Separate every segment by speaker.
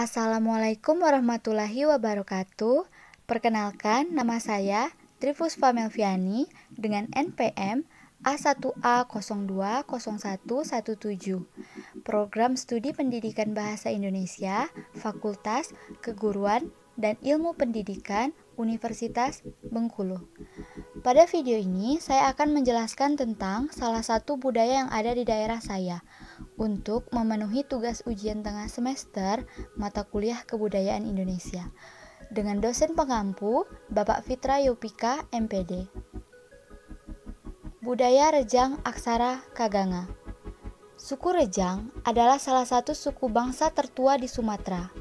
Speaker 1: Assalamualaikum warahmatullahi wabarakatuh. Perkenalkan, nama saya Trifusfa Melviani dengan NPM A1A020117, Program Studi Pendidikan Bahasa Indonesia, Fakultas Keguruan dan Ilmu Pendidikan Universitas Bengkulu. Pada video ini, saya akan menjelaskan tentang salah satu budaya yang ada di daerah saya untuk memenuhi tugas ujian tengah semester mata kuliah Kebudayaan Indonesia dengan dosen pengampu Bapak Fitra Yopika, MPD. Budaya Rejang Aksara Kaganga. Suku Rejang adalah salah satu suku bangsa tertua di Sumatera.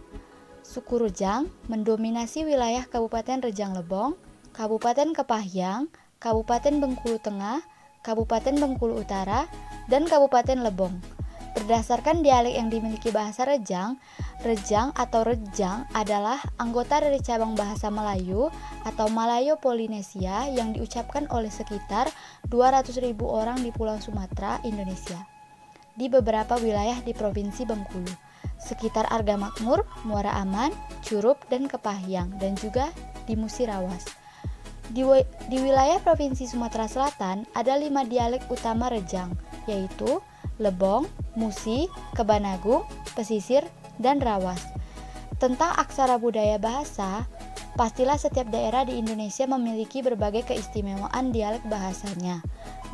Speaker 1: Suku Rejang mendominasi wilayah Kabupaten Rejang Lebong, Kabupaten Kepahyang, Kabupaten Bengkulu Tengah, Kabupaten Bengkulu Utara, dan Kabupaten Lebong. Berdasarkan dialek yang dimiliki bahasa Rejang, Rejang atau Rejang adalah anggota dari cabang bahasa Melayu atau Malayo Polinesia yang diucapkan oleh sekitar 200.000 orang di Pulau Sumatera, Indonesia, di beberapa wilayah di Provinsi Bengkulu, sekitar Argamakmur, Muara Aman, Curup, dan Kepahyang, dan juga di Musirawas. Di wilayah Provinsi Sumatera Selatan ada 5 dialek utama Rejang, yaitu Lebong, Musi, Kebanagung, Pesisir, dan Rawas. Tentang aksara budaya bahasa, pastilah setiap daerah di Indonesia memiliki berbagai keistimewaan dialek bahasanya,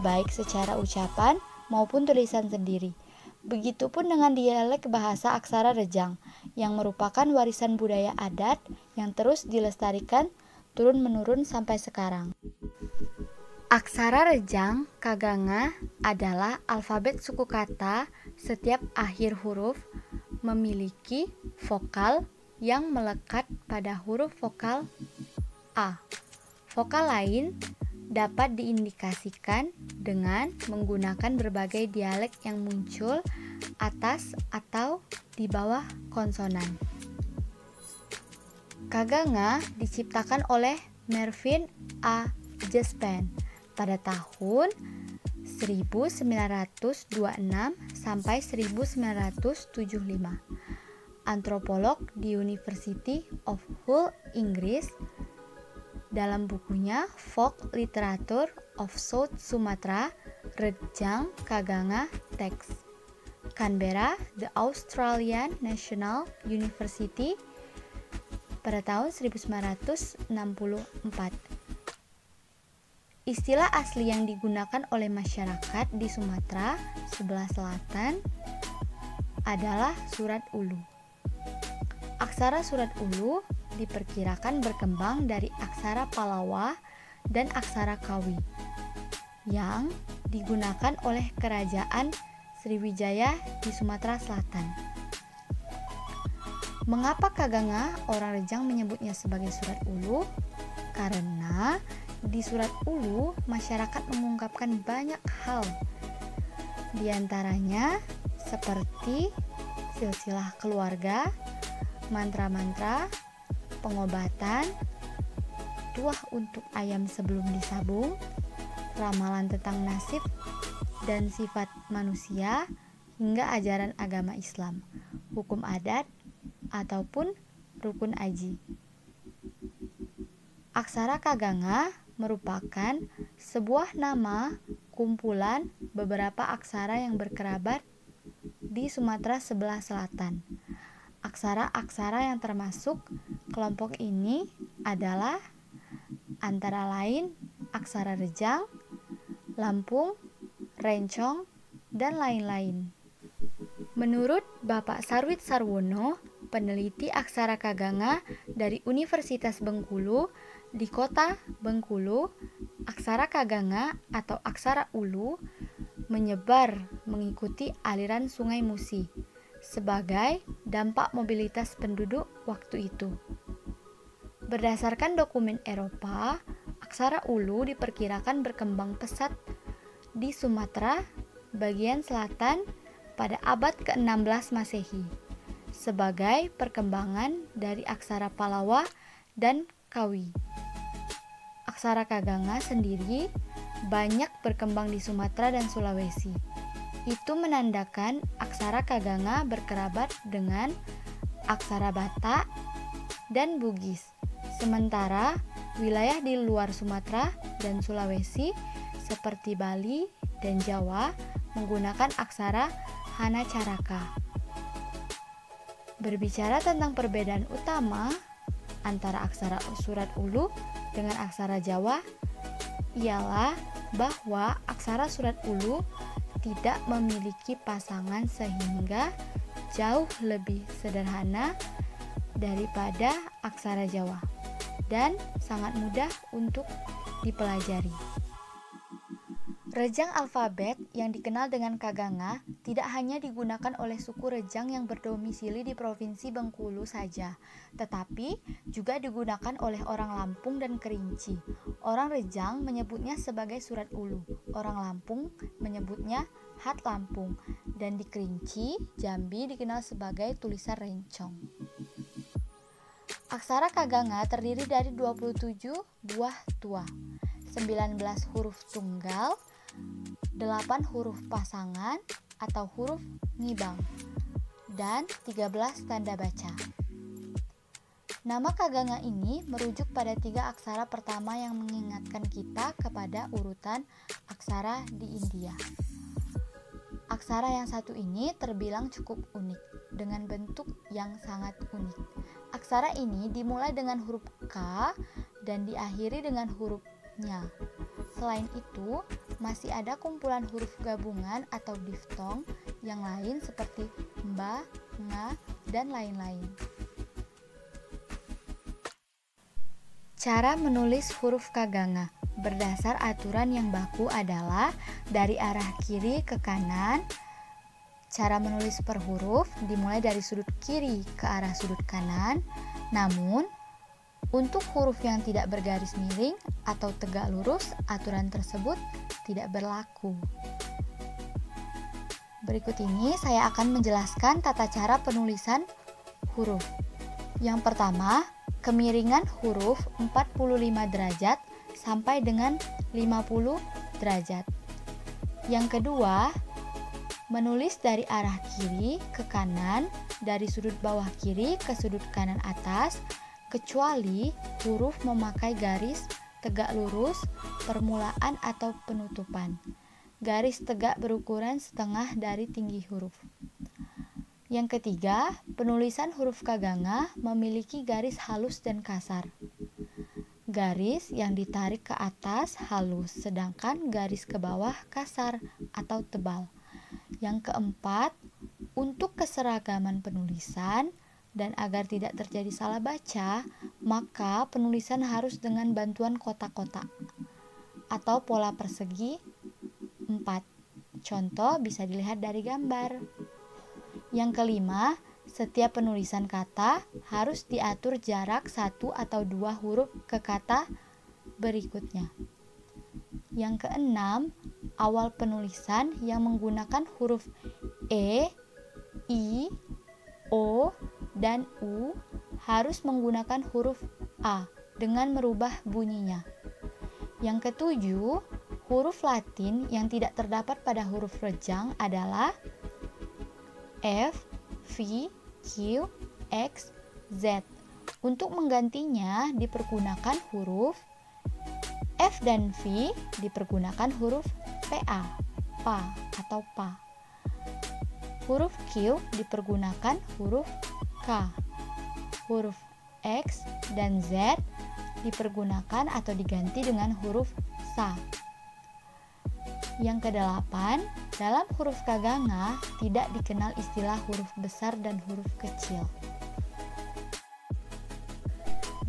Speaker 1: baik secara ucapan maupun tulisan sendiri. Begitupun dengan dialek bahasa aksara Rejang, yang merupakan warisan budaya adat yang terus dilestarikan turun-menurun sampai sekarang. Aksara Rejang Kaganga adalah alfabet suku kata. Setiap akhir huruf memiliki vokal yang melekat pada huruf vokal A. Vokal lain dapat diindikasikan dengan menggunakan berbagai dialek yang muncul atas atau di bawah konsonan. Kaganga diciptakan oleh Mervyn A. Jespen pada tahun 1926 sampai 1975. Antropolog di University of Hull, Inggris, dalam bukunya Folk Literature of South Sumatra, Rejang Kaganga Text, Canberra, The Australian National University, pada tahun 1964. Istilah asli yang digunakan oleh masyarakat di Sumatera sebelah selatan adalah Surat Ulu. Aksara Surat Ulu diperkirakan berkembang dari aksara Palawa dan aksara Kawi yang digunakan oleh Kerajaan Sriwijaya di Sumatera Selatan. Mengapa Kaganga orang Rejang menyebutnya sebagai Surat Ulu? Karena di Surat Ulu masyarakat mengungkapkan banyak hal, di antaranya seperti silsilah keluarga, mantra-mantra, pengobatan, tuah untuk ayam sebelum disabung, ramalan tentang nasib dan sifat manusia, hingga ajaran agama Islam, hukum adat, ataupun rukun aji. Aksara Kaganga merupakan sebuah nama kumpulan beberapa aksara yang berkerabat di Sumatera sebelah selatan. Aksara-aksara yang termasuk kelompok ini adalah antara lain aksara Rejang, Lampung, Rencong, dan lain-lain. Menurut Bapak Sarwit Sarwono, peneliti aksara Kaganga dari Universitas Bengkulu di kota Bengkulu, aksara Kaganga atau aksara Ulu menyebar mengikuti aliran Sungai Musi sebagai dampak mobilitas penduduk waktu itu. Berdasarkan dokumen Eropa, aksara Ulu diperkirakan berkembang pesat di Sumatera bagian selatan pada abad ke-16 Masehi sebagai perkembangan dari aksara Palawa dan Kawi. Aksara Kaganga sendiri banyak berkembang di Sumatera dan Sulawesi. Itu menandakan aksara Kaganga berkerabat dengan aksara Batak, dan Bugis. Sementara wilayah di luar Sumatera dan Sulawesi seperti Bali dan Jawa menggunakan aksara Hanacaraka. Berbicara tentang perbedaan utama antara aksara surat Ulu dengan aksara Jawa ialah bahwa aksara surat Ulu tidak memiliki pasangan sehingga jauh lebih sederhana daripada aksara Jawa dan sangat mudah untuk dipelajari. Rejang alfabet yang dikenal dengan Kaganga tidak hanya digunakan oleh suku Rejang yang berdomisili di Provinsi Bengkulu saja, tetapi juga digunakan oleh orang Lampung dan Kerinci. Orang Rejang menyebutnya sebagai surat Ulu, orang Lampung menyebutnya Hat Lampung, dan di Kerinci, Jambi dikenal sebagai tulisan rencong. Aksara Kaganga terdiri dari 27 buah tuah, 19 huruf tunggal, 8 huruf pasangan atau huruf ngibang, dan 13 tanda baca. Nama Kaganga ini merujuk pada 3 aksara pertama yang mengingatkan kita kepada urutan aksara di India. Aksara yang satu ini terbilang cukup unik, dengan bentuk yang sangat unik. Aksara ini dimulai dengan huruf K dan diakhiri dengan huruf Nya. Selain itu, masih ada kumpulan huruf gabungan atau diftong yang lain seperti mba, nga, dan lain-lain. Cara menulis huruf Kaganga berdasar aturan yang baku adalah dari arah kiri ke kanan. Cara menulis per huruf dimulai dari sudut kiri ke arah sudut kanan, namun untuk huruf yang tidak bergaris miring atau tegak lurus, aturan tersebut tidak berlaku. Berikut ini saya akan menjelaskan tata cara penulisan huruf. Yang pertama, kemiringan huruf 45 derajat sampai dengan 50 derajat. Yang kedua, menulis dari arah kiri ke kanan, dari sudut bawah kiri ke sudut kanan atas, kecuali huruf memakai garis tegak lurus, permulaan atau penutupan. Garis tegak berukuran setengah dari tinggi huruf. Yang ketiga, penulisan huruf Kaganga memiliki garis halus dan kasar. Garis yang ditarik ke atas halus, sedangkan garis ke bawah kasar atau tebal. Yang keempat, untuk keseragaman penulisan dan agar tidak terjadi salah baca, maka penulisan harus dengan bantuan kotak-kotak atau pola persegi 4. Contoh bisa dilihat dari gambar. Yang kelima, setiap penulisan kata harus diatur jarak 1 atau 2 huruf ke kata berikutnya. Yang keenam, awal penulisan yang menggunakan huruf E, I, O, dan U harus menggunakan huruf A dengan merubah bunyinya. Yang ketujuh, huruf Latin yang tidak terdapat pada huruf Rejang adalah F, V, Q, X, Z. Untuk menggantinya dipergunakan huruf F dan V dipergunakan huruf PA, PA atau PA. Huruf Q dipergunakan huruf K. Huruf X dan Z dipergunakan atau diganti dengan huruf SA. Yang kedelapan, dalam huruf Kaganga tidak dikenal istilah huruf besar dan huruf kecil.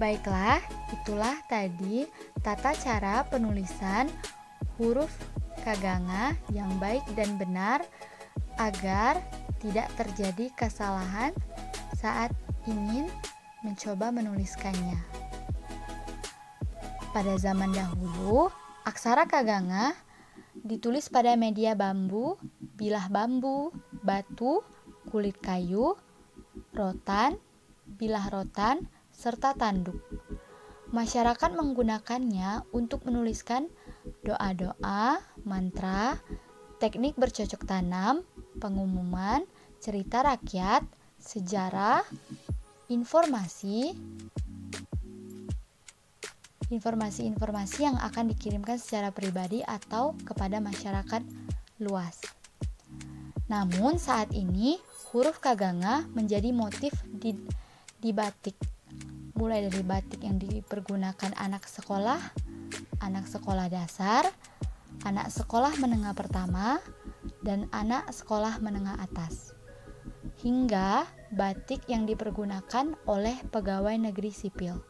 Speaker 1: Baiklah, itulah tadi tata cara penulisan huruf Kaganga yang baik dan benar agar tidak terjadi kesalahan saat ingin mencoba menuliskannya. Pada zaman dahulu, aksara Kaganga ditulis pada media bambu, bilah bambu, batu, kulit kayu, rotan, bilah rotan, serta tanduk. Masyarakat menggunakannya untuk menuliskan doa-doa, mantra, teknik bercocok tanam, pengumuman, cerita rakyat, sejarah, informasi yang akan dikirimkan secara pribadi atau kepada masyarakat luas. Namun saat ini huruf kaganga menjadi motif di batik, mulai dari batik yang dipergunakan anak sekolah dasar, anak sekolah menengah pertama, dan anak sekolah menengah atas, hingga batik yang dipergunakan oleh pegawai negeri sipil.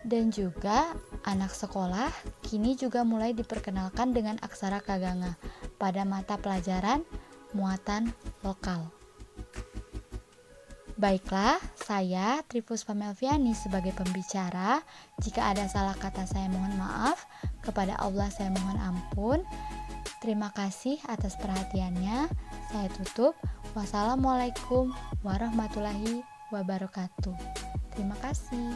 Speaker 1: Dan juga anak sekolah kini juga mulai diperkenalkan dengan aksara kaganga pada mata pelajaran muatan lokal. Baiklah, saya Tripuspa Melviani sebagai pembicara. Jika ada salah kata saya mohon maaf, kepada Allah saya mohon ampun. Terima kasih atas perhatiannya. Saya tutup. Wassalamualaikum warahmatullahi wabarakatuh. Terima kasih.